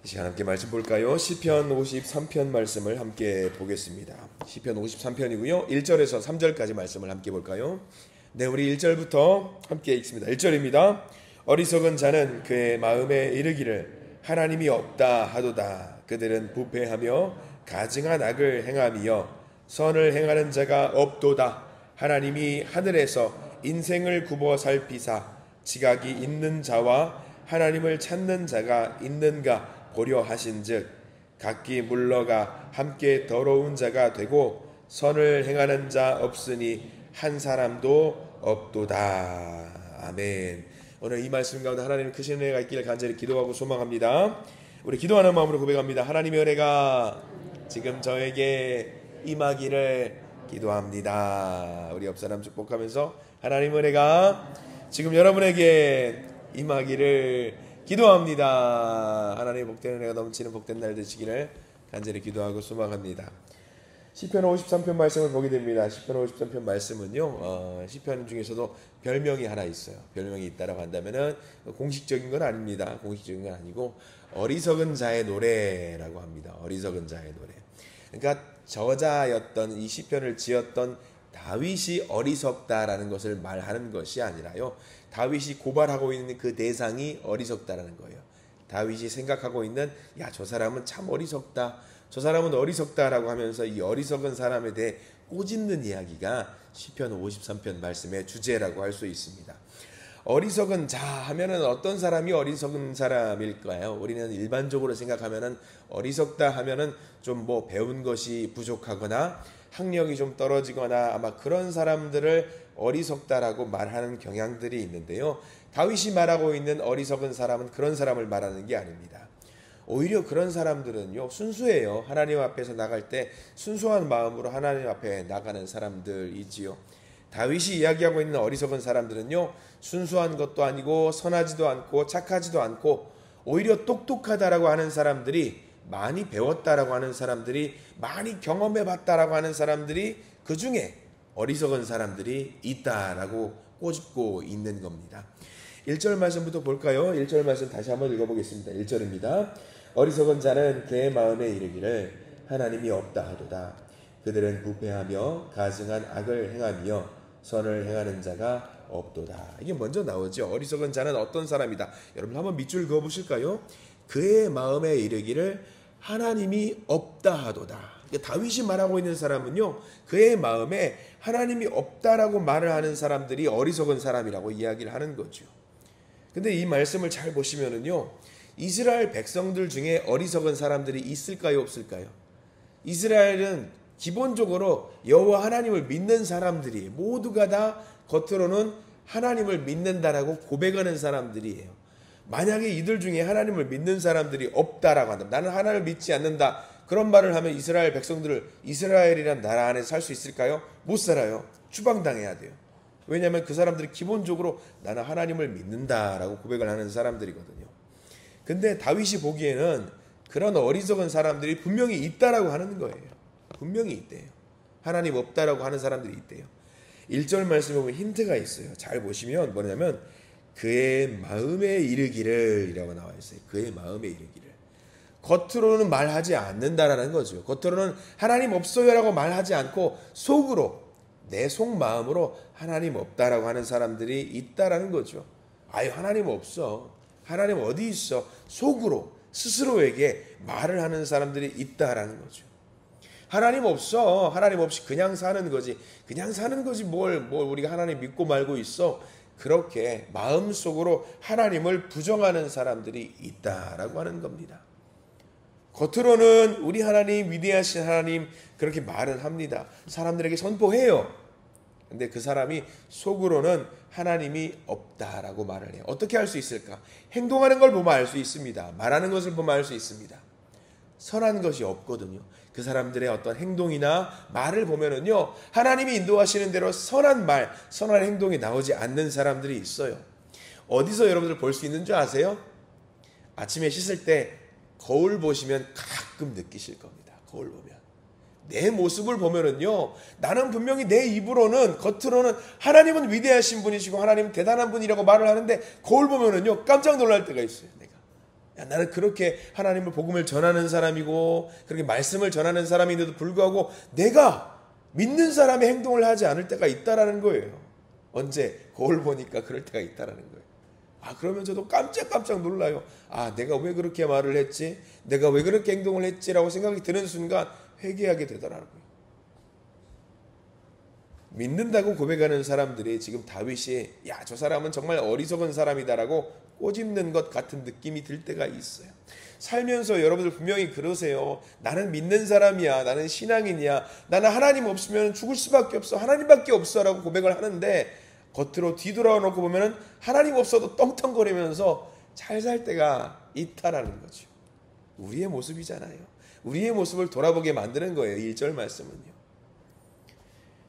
이 시간 함께 말씀 볼까요? 시편 53편 말씀을 함께 보겠습니다. 시편 53편이고요. 1절에서 3절까지 말씀을 함께 볼까요? 네, 우리 1절부터 함께 읽습니다. 1절입니다. 어리석은 자는 그의 마음에 이르기를 하나님이 없다 하도다. 그들은 부패하며 가증한 악을 행하며 선을 행하는 자가 없도다. 하나님이 하늘에서 인생을 굽어 살피사 지각이 있는 자와 하나님을 찾는 자가 있는가 고려하신즉 각기 물러가 함께 더러운 자가 되고 선을 행하는 자 없으니 한 사람도 없도다. 아멘. 오늘 이 말씀 가운데 하나님 크신 은혜가 있기를 간절히 기도하고 소망합니다. 우리 기도하는 마음으로 고백합니다. 하나님의 은혜가 지금 저에게 임하기를 기도합니다. 우리 옆사람 축복하면서 하나님의 은혜가 지금 여러분에게 임하기를 기도합니다. 하나님의 복된 은혜가 넘치는 복된 날 되시기를 간절히 기도하고 소망합니다. 시편 53편 말씀을 보게 됩니다. 시편 53편 말씀은요, 시편 중에서도 별명이 하나 있어요. 별명이 있다라고 한다면은 공식적인 건 아닙니다. 공식적인 건 아니고 어리석은 자의 노래라고 합니다. 어리석은 자의 노래. 그러니까 저자였던 이 시편을 지었던 다윗이 어리석다라는 것을 말하는 것이 아니라요, 다윗이 고발하고 있는 그 대상이 어리석다라는 거예요. 다윗이 생각하고 있는 저 사람은 참 어리석다, 저 사람은 어리석다라고 하면서 이 어리석은 사람에 대해 꼬집는 이야기가 시편 53편 말씀의 주제라고 할 수 있습니다. 어리석은 자 하면은 어떤 사람이 어리석은 사람일까요? 우리는 일반적으로 생각하면은 어리석다 하면은 좀 배운 것이 부족하거나 학력이 좀 떨어지거나 아마 그런 사람들을 어리석다라고 말하는 경향들이 있는데요. 다윗이 말하고 있는 어리석은 사람은 그런 사람을 말하는 게 아닙니다. 오히려 그런 사람들은요, 순수해요. 하나님 앞에서 나갈 때 순수한 마음으로 하나님 앞에 나가는 사람들이지요. 다윗이 이야기하고 있는 어리석은 사람들은요, 순수한 것도 아니고 선하지도 않고 착하지도 않고 오히려 똑똑하다라고 하는 사람들이, 많이 배웠다라고 하는 사람들이, 많이 경험해봤다라고 하는 사람들이, 그 중에 어리석은 사람들이 있다라고 꼬집고 있는 겁니다. 1절 말씀부터 볼까요? 1절 말씀 다시 한번 읽어보겠습니다. 1절입니다. 어리석은 자는 그의 마음에 이르기를 하나님이 없다 하도다. 그들은 부패하며 가증한 악을 행하며 선을 행하는 자가 없도다. 이게 먼저 나오죠. 어리석은 자는 어떤 사람이다. 여러분 한번 밑줄 그어보실까요? 그의 마음에 이르기를 하나님이 없다 하도다. 다윗이 말하고 있는 사람은요, 그의 마음에 하나님이 없다라고 말을 하는 사람들이 어리석은 사람이라고 이야기를 하는 거죠. 근데 이 말씀을 잘 보시면은요, 이스라엘 백성들 중에 어리석은 사람들이 있을까요, 없을까요? 이스라엘은 기본적으로 여호와 하나님을 믿는 사람들이 모두가 다 겉으로는 하나님을 믿는다라고 고백하는 사람들이에요. 만약에 이들 중에 하나님을 믿는 사람들이 없다라고 한다, 나는 하나님을 믿지 않는다, 그런 말을 하면 이스라엘 백성들을 이스라엘이란 나라 안에 살 수 있을까요? 못 살아요. 추방당해야 돼요. 왜냐하면 그 사람들이 기본적으로 나는 하나님을 믿는다라고 고백을 하는 사람들이거든요. 근데 다윗이 보기에는 그런 어리석은 사람들이 분명히 있다라고 하는 거예요. 분명히 있대요. 하나님 없다라고 하는 사람들이 있대요. 1절 말씀에 보면 힌트가 있어요. 잘 보시면 뭐냐면 그의 마음에 이르기를 이라고 나와 있어요. 그의 마음에 이르기를. 겉으로는 말하지 않는다라는 거죠. 겉으로는 하나님 없어요라고 말하지 않고 속으로, 내 속마음으로 하나님 없다라고 하는 사람들이 있다라는 거죠. 하나님 없어, 하나님 어디 있어, 속으로 스스로에게 말을 하는 사람들이 있다라는 거죠. 하나님 없어, 하나님 없이 그냥 사는 거지, 그냥 사는 거지 뭘 우리가 하나님 믿고 말고 있어, 그렇게 마음속으로 하나님을 부정하는 사람들이 있다라고 하는 겁니다. 겉으로는 우리 하나님, 위대하신 하나님 그렇게 말은 합니다. 사람들에게 선포해요. 근데 그 사람이 속으로는 하나님이 없다라고 말을 해요. 어떻게 할 수 있을까? 행동하는 걸 보면 알 수 있습니다. 말하는 것을 보면 알 수 있습니다. 선한 것이 없거든요. 그 사람들의 어떤 행동이나 말을 보면은요, 하나님이 인도하시는 대로 선한 말, 선한 행동이 나오지 않는 사람들이 있어요. 어디서 여러분들 볼 수 있는 줄 아세요? 아침에 씻을 때 거울 보시면 가끔 느끼실 겁니다. 거울 보면 내 모습을 보면은요, 나는 분명히 내 입으로는, 겉으로는 하나님은 위대하신 분이시고 하나님은 대단한 분이라고 말을 하는데 거울 보면은요, 깜짝 놀랄 때가 있어요. 내가 야, 나는 그렇게 하나님의 복음을 전하는 사람이고 그렇게 말씀을 전하는 사람인데도 불구하고 내가 믿는 사람의 행동을 하지 않을 때가 있다라는 거예요. 언제? 거울 보니까 그럴 때가 있다라는 거예요. 그러면 저도 깜짝깜짝 놀라요. 내가 왜 그렇게 말을 했지? 내가 왜 그렇게 행동을 했지라고 생각이 드는 순간 회개하게 되더라고요. 믿는다고 고백하는 사람들이 지금 다윗이 저 사람은 정말 어리석은 사람이다라고 꼬집는 것 같은 느낌이 들 때가 있어요. 살면서 여러분들 분명히 그러세요. 나는 믿는 사람이야. 나는 신앙인이야. 나는 하나님 없으면 죽을 수밖에 없어. 하나님밖에 없어 라고 고백을 하는데 겉으로 뒤돌아 놓고 보면 하나님 없어도 떵떵거리면서 잘 살 때가 있다라는 거죠. 우리의 모습이잖아요. 우리의 모습을 돌아보게 만드는 거예요. 1절 말씀은요.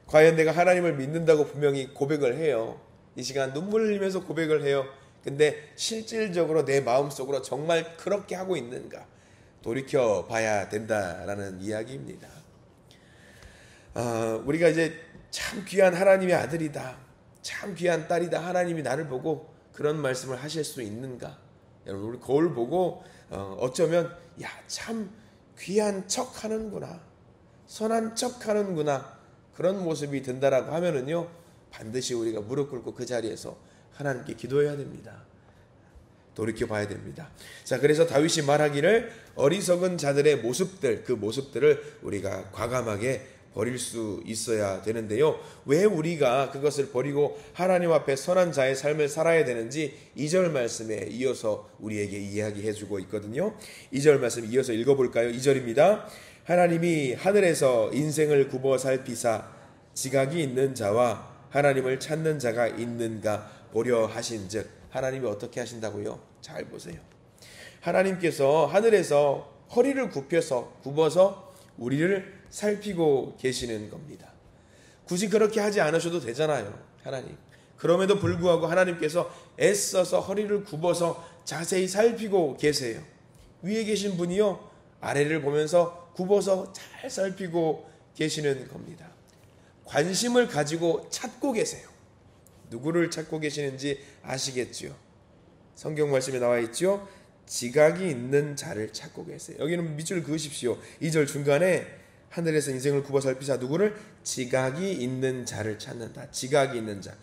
과연 내가 하나님을 믿는다고 분명히 고백을 해요. 이 시간 눈물을 흘리면서 고백을 해요. 근데 실질적으로 내 마음속으로 정말 그렇게 하고 있는가 돌이켜봐야 된다라는 이야기입니다. 우리가 이제 참 귀한 하나님의 아들이다, 참 귀한 딸이다, 하나님이 나를 보고 그런 말씀을 하실 수 있는가? 여러분, 우리 거울 보고 어쩌면 참 귀한 척 하는구나, 선한 척 하는구나, 그런 모습이 든다라고 하면은요, 반드시 우리가 무릎 꿇고 그 자리에서 하나님께 기도해야 됩니다. 돌이켜 봐야 됩니다. 자, 그래서 다윗이 말하기를 어리석은 자들의 모습들, 그 모습들을 우리가 과감하게 버릴 수 있어야 되는데요. 왜 우리가 그것을 버리고 하나님 앞에 선한 자의 삶을 살아야 되는지 2절 말씀에 이어서 우리에게 이야기해 주고 있거든요. 2절 말씀 이어서 읽어볼까요? 2절입니다. 하나님이 하늘에서 인생을 굽어 살피사 지각이 있는 자와 하나님을 찾는 자가 있는가 보려 하신즉. 하나님이 어떻게 하신다고요? 잘 보세요. 하나님께서 하늘에서 허리를 굽어서 우리를 살피고 계시는 겁니다. 굳이 그렇게 하지 않으셔도 되잖아요, 하나님. 그럼에도 불구하고 하나님께서 애써서 허리를 굽어서 자세히 살피고 계세요. 위에 계신 분이요, 아래를 보면서 굽어서 잘 살피고 계시는 겁니다. 관심을 가지고 찾고 계세요. 누구를 찾고 계시는지 아시겠죠? 성경 말씀에 나와 있죠? 지각이 있는 자를 찾고 계세요. 여기는 밑줄 그으십시오. 2절 중간에 하늘에서 인생을 굽어 살피사 누구를? 지각이 있는 자를 찾는다. 지각이 있는 자.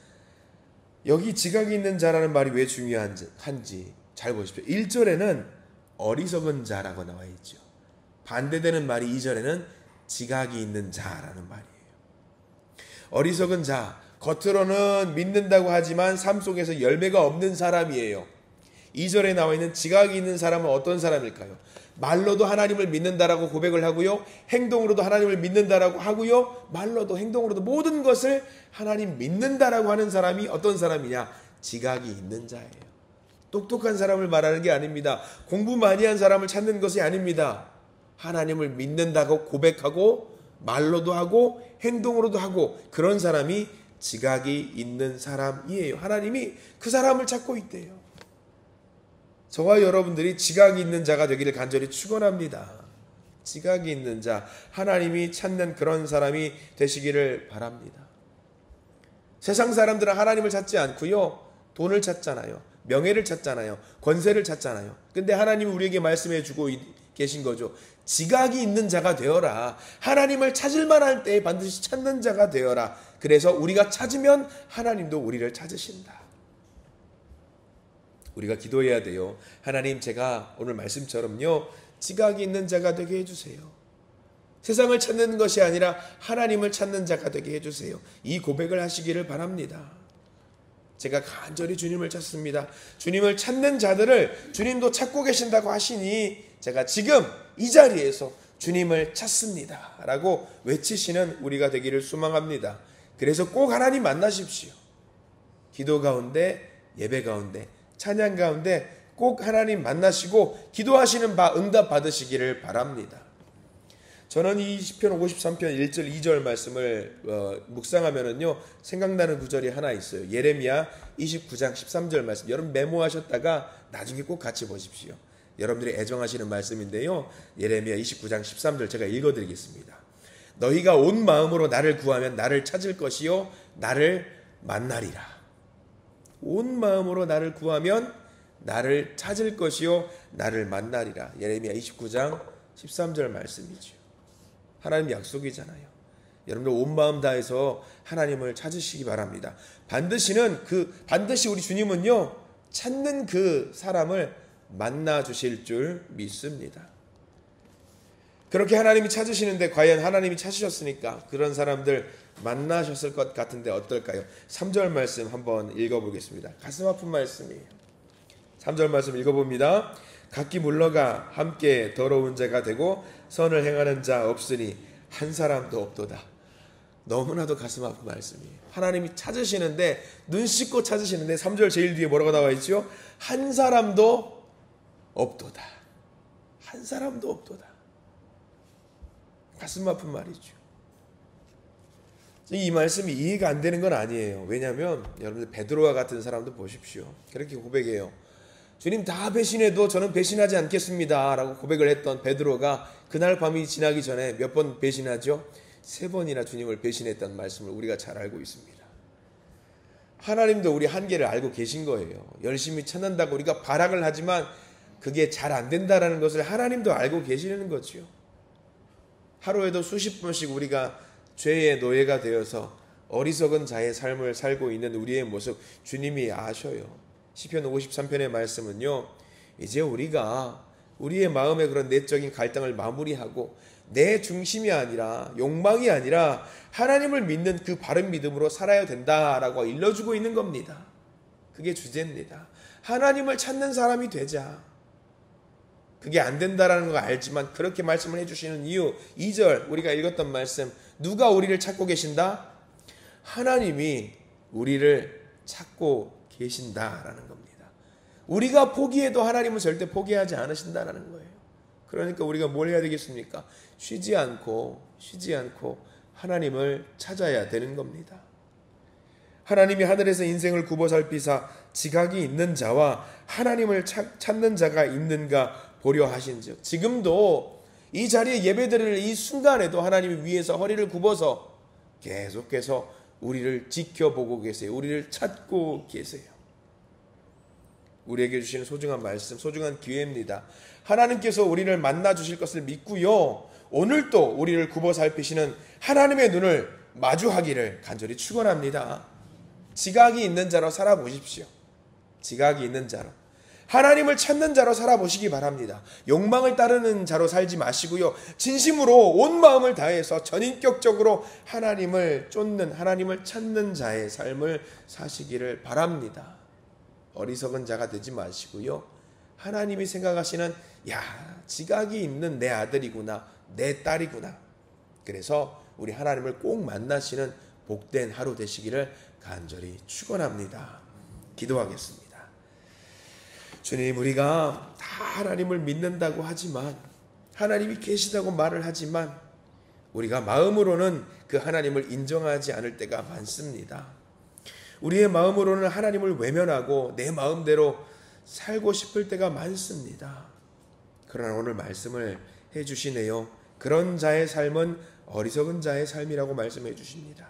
여기 지각이 있는 자라는 말이 왜 중요한지 잘 보십시오. 1절에는 어리석은 자라고 나와 있죠. 반대되는 말이 2절에는 지각이 있는 자라는 말이에요. 어리석은 자, 겉으로는 믿는다고 하지만 삶 속에서 열매가 없는 사람이에요. 2절에 나와 있는 지각이 있는 사람은 어떤 사람일까요? 말로도 하나님을 믿는다라고 고백을 하고요, 행동으로도 하나님을 믿는다라고 하고요, 말로도 행동으로도 모든 것을 하나님 믿는다라고 하는 사람이 어떤 사람이냐? 지각이 있는 자예요. 똑똑한 사람을 말하는 게 아닙니다. 공부 많이 한 사람을 찾는 것이 아닙니다. 하나님을 믿는다고 고백하고 말로도 하고 행동으로도 하고 그런 사람이 지각이 있는 사람이에요. 하나님이 그 사람을 찾고 있대요. 저와 여러분들이 지각이 있는 자가 되기를 간절히 축원합니다. 지각이 있는 자, 하나님이 찾는 그런 사람이 되시기를 바랍니다. 세상 사람들은 하나님을 찾지 않고요, 돈을 찾잖아요, 명예를 찾잖아요, 권세를 찾잖아요. 근데 하나님이 우리에게 말씀해 주고 계신 거죠. 지각이 있는 자가 되어라. 하나님을 찾을 만할 때에 반드시 찾는 자가 되어라. 그래서 우리가 찾으면 하나님도 우리를 찾으신다. 우리가 기도해야 돼요. 하나님, 제가 오늘 말씀처럼요, 지각이 있는 자가 되게 해주세요. 세상을 찾는 것이 아니라 하나님을 찾는 자가 되게 해주세요. 이 고백을 하시기를 바랍니다. 제가 간절히 주님을 찾습니다. 주님을 찾는 자들을 주님도 찾고 계신다고 하시니 제가 지금 이 자리에서 주님을 찾습니다 라고 외치시는 우리가 되기를 소망합니다. 그래서 꼭 하나님 만나십시오. 기도 가운데, 예배 가운데, 찬양 가운데 꼭 하나님 만나시고 기도하시는 바 응답 받으시기를 바랍니다. 저는 이 시편 53편 1절 2절 말씀을 묵상하면은요, 생각나는 구절이 하나 있어요. 예레미야 29장 13절 말씀. 여러분 메모하셨다가 나중에 꼭 같이 보십시오. 여러분들이 애정하시는 말씀인데요, 예레미야 29장 13절 제가 읽어드리겠습니다. 너희가 온 마음으로 나를 구하면 나를 찾을 것이요 나를 만나리라. 온 마음으로 나를 구하면 나를 찾을 것이요 나를 만나리라. 예레미야 29장 13절 말씀이죠. 하나님 약속이잖아요. 여러분들 온 마음 다해서 하나님을 찾으시기 바랍니다. 반드시 우리 주님은요, 찾는 그 사람을 만나 주실 줄 믿습니다. 그렇게 하나님이 찾으시는데 과연 하나님이 찾으셨으니까 그런 사람들 만나셨을 것 같은데 어떨까요? 3절 말씀 한번 읽어보겠습니다. 가슴 아픈 말씀이에요. 3절 말씀 읽어봅니다. 각기 물러가 함께 더러운 자가 되고 선을 행하는 자 없으니 한 사람도 없도다. 너무나도 가슴 아픈 말씀이에요. 하나님이 찾으시는데, 눈 씻고 찾으시는데 3절 제일 뒤에 뭐라고 나와 있죠? 한 사람도 없도다. 한 사람도 없도다. 가슴 아픈 말이죠. 이 말씀이 이해가 안 되는 건 아니에요. 왜냐하면 여러분들 베드로와 같은 사람도 보십시오. 그렇게 고백해요. 주님, 다 배신해도 저는 배신하지 않겠습니다 라고 고백을 했던 베드로가 그날 밤이 지나기 전에 몇 번 배신하죠? 3번이나 주님을 배신했다는 말씀을 우리가 잘 알고 있습니다. 하나님도 우리 한계를 알고 계신 거예요. 열심히 찾는다고 우리가 발악을 하지만 그게 잘 안 된다라는 것을 하나님도 알고 계시는 거죠. 하루에도 수십 번씩 우리가 죄의 노예가 되어서 어리석은 자의 삶을 살고 있는 우리의 모습 주님이 아셔요. 시편 53편의 말씀은요, 이제 우리가 우리의 마음의 그런 내적인 갈등을 마무리하고 내 중심이 아니라, 욕망이 아니라 하나님을 믿는 그 바른 믿음으로 살아야 된다라고 일러주고 있는 겁니다. 그게 주제입니다. 하나님을 찾는 사람이 되자. 그게 안 된다라는 걸 알지만 그렇게 말씀을 해주시는 이유, 2절 우리가 읽었던 말씀, 누가 우리를 찾고 계신다? 하나님이 우리를 찾고 계신다라는 겁니다. 우리가 포기해도 하나님은 절대 포기하지 않으신다라는 거예요. 그러니까 우리가 뭘 해야 되겠습니까? 쉬지 않고 하나님을 찾아야 되는 겁니다. 하나님이 하늘에서 인생을 굽어 살피사 지각이 있는 자와 하나님을 찾는 자가 있는가 보려 하신즉, 지금도 이 자리에 예배드릴 이 순간에도 하나님이 위에서 허리를 굽어서 계속해서 우리를 지켜보고 계세요. 우리를 찾고 계세요. 우리에게 주시는 소중한 말씀, 소중한 기회입니다. 하나님께서 우리를 만나 주실 것을 믿고요, 오늘도 우리를 굽어 살피시는 하나님의 눈을 마주하기를 간절히 축원합니다. 지각이 있는 자로 살아보십시오. 지각이 있는 자로, 하나님을 찾는 자로 살아보시기 바랍니다. 욕망을 따르는 자로 살지 마시고요, 진심으로 온 마음을 다해서 전인격적으로 하나님을 쫓는, 하나님을 찾는 자의 삶을 사시기를 바랍니다. 어리석은 자가 되지 마시고요, 하나님이 생각하시는, 야, 지각이 있는 내 아들이구나, 내 딸이구나, 그래서 우리 하나님을 꼭 만나시는 복된 하루 되시기를 간절히 축원합니다. 기도하겠습니다. 주님, 우리가 다 하나님을 믿는다고 하지만, 하나님이 계시다고 말을 하지만 우리가 마음으로는 그 하나님을 인정하지 않을 때가 많습니다. 우리의 마음으로는 하나님을 외면하고 내 마음대로 살고 싶을 때가 많습니다. 그러나 오늘 말씀을 해주시네요. 그런 자의 삶은 어리석은 자의 삶이라고 말씀해 주십니다.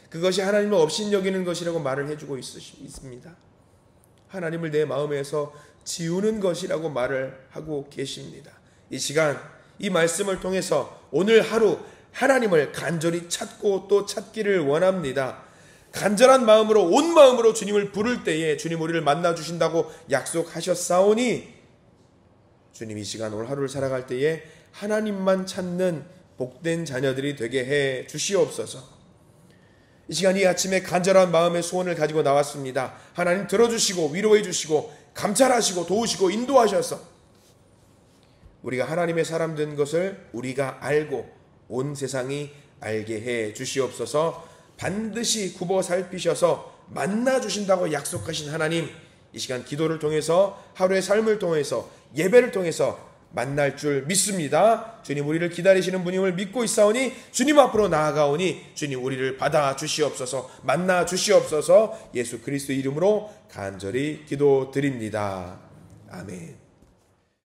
그것이 하나님을 업신여기는 것이라고 말을 해주고 있습니다. 하나님을 내 마음에서 지우는 것이라고 말을 하고 계십니다. 이 시간, 이 말씀을 통해서 오늘 하루 하나님을 간절히 찾고 또 찾기를 원합니다. 간절한 마음으로, 온 마음으로 주님을 부를 때에 주님 우리를 만나 주신다고 약속하셨사오니, 주님 이 시간 오늘 하루를 살아갈 때에 하나님만 찾는 복된 자녀들이 되게 해 주시옵소서. 이 시간 이 아침에 간절한 마음의 소원을 가지고 나왔습니다. 하나님 들어주시고 위로해 주시고 감찰하시고 도우시고 인도하셔서 우리가 하나님의 사람 된 것을 우리가 알고 온 세상이 알게 해 주시옵소서. 반드시 굽어 살피셔서 만나 주신다고 약속하신 하나님, 이 시간 기도를 통해서, 하루의 삶을 통해서, 예배를 통해서 만날 줄 믿습니다. 주님 우리를 기다리시는 분임을 믿고 있사오니 주님 앞으로 나아가오니 주님 우리를 받아 주시옵소서, 만나 주시옵소서. 예수 그리스도 이름으로 간절히 기도드립니다. 아멘.